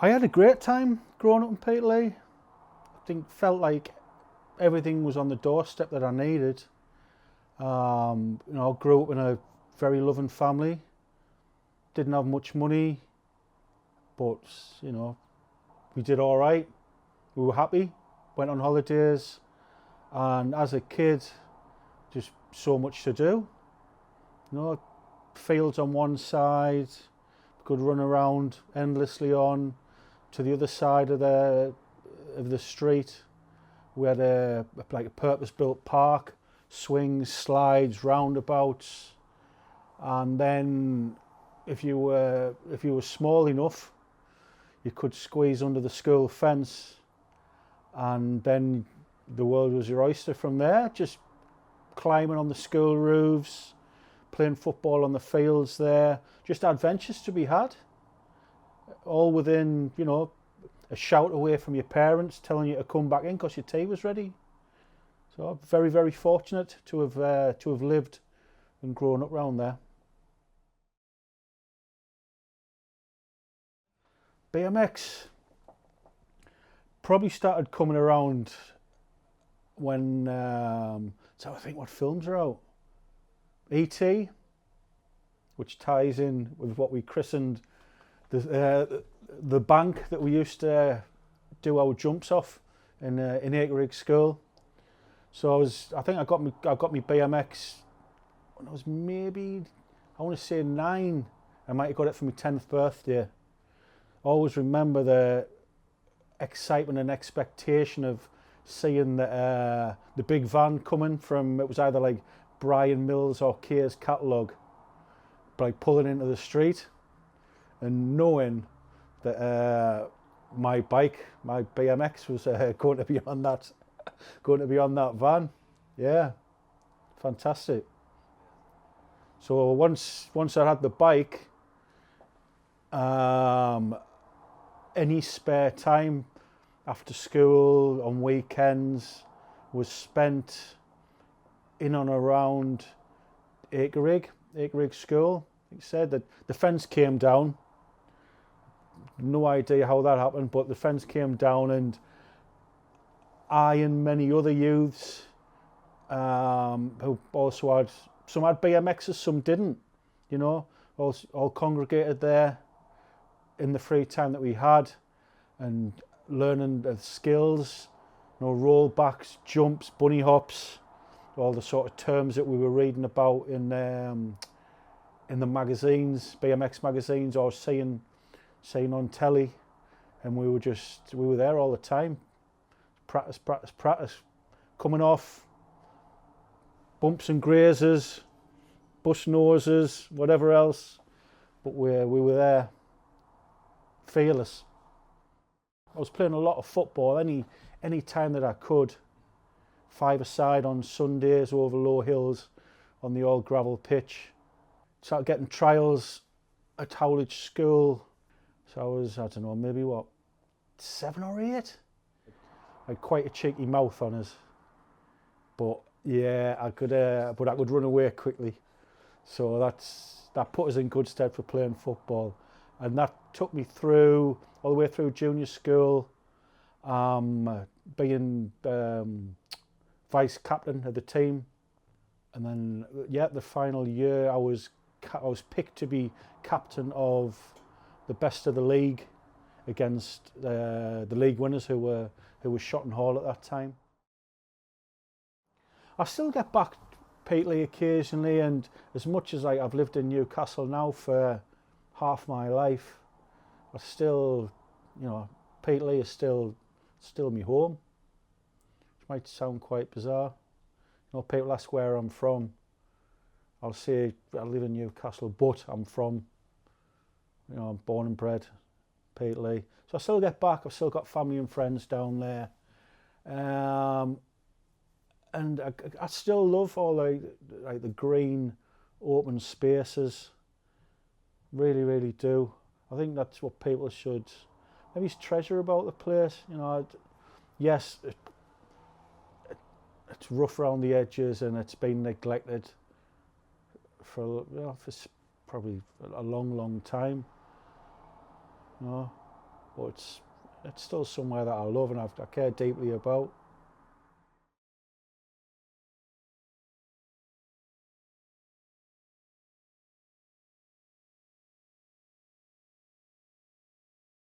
I had a great time growing up in Peterlee. I think felt like everything was on the doorstep that I needed. I grew up in a very loving family. Didn't have much money, but we did all right. We were happy. Went on holidays, and as a kid, just so much to do. Fields on one side, could run around endlessly on. To the other side of the street, we had a purpose-built park, swings, slides, roundabouts, and then if you were small enough, you could squeeze under the school fence, and then the world was your oyster from there. Just climbing on the school roofs, playing football on the fields there, just adventures to be had. All within, a shout away from your parents telling you to come back in because your tea was ready. So I'm very, very fortunate to have lived and grown up around there. BMX probably started coming around when so I think what films are out. E.T., which ties in with what we christened the bank that we used to do our jumps off in Acreage School. So I think I got my BMX when I was maybe, I want to say 9. I might have got it for my 10th birthday. I always remember the excitement and expectation of seeing the big van coming from, it was either like Brian Mills or Kay's catalogue, like pulling into the street, and knowing that my bike, my BMX, was going to be on that van. Yeah, fantastic. So once I had the bike, any spare time after school on weekends was spent in and around Acreage School. Like I said, that the fence came down. No idea how that happened, but the fence came down, and I and many other youths who also had, some had BMXs, some didn't, all congregated there in the free time that we had and learning the skills, rollbacks, jumps, bunny hops, all the sort of terms that we were reading about in the magazines, BMX magazines, or seeing on telly, and we were there all the time. Practice, coming off bumps and grazes, bus noses, whatever else, but we were there, fearless. I was playing a lot of football any time that I could. 5-a-side on Sundays over low hills on the old gravel pitch. Started getting trials at Howledge School. So I was, I don't know, maybe 7 or 8? I had quite a cheeky mouth on us. But yeah, I could run away quickly. So that put us in good stead for playing football. And that took me all the way through junior school, being vice captain of the team. And then, the final year I was picked to be captain of the best of the league against the league winners who were Shotton Hall at that time. I still get back Peterlee occasionally, and as much as I've lived in Newcastle now for half my life, I still, Peterlee is still my home. Which might sound quite bizarre. People ask where I'm from. I'll say I live in Newcastle, but I'm from, I'm born and bred Peterlee. So I still get back. I've still got family and friends down there, and I still love all the green, open spaces. Really, really do. I think that's what people should maybe treasure about the place. Yes, it's rough around the edges and it's been neglected for probably a long, long time. but it's still somewhere that I love and I care deeply about.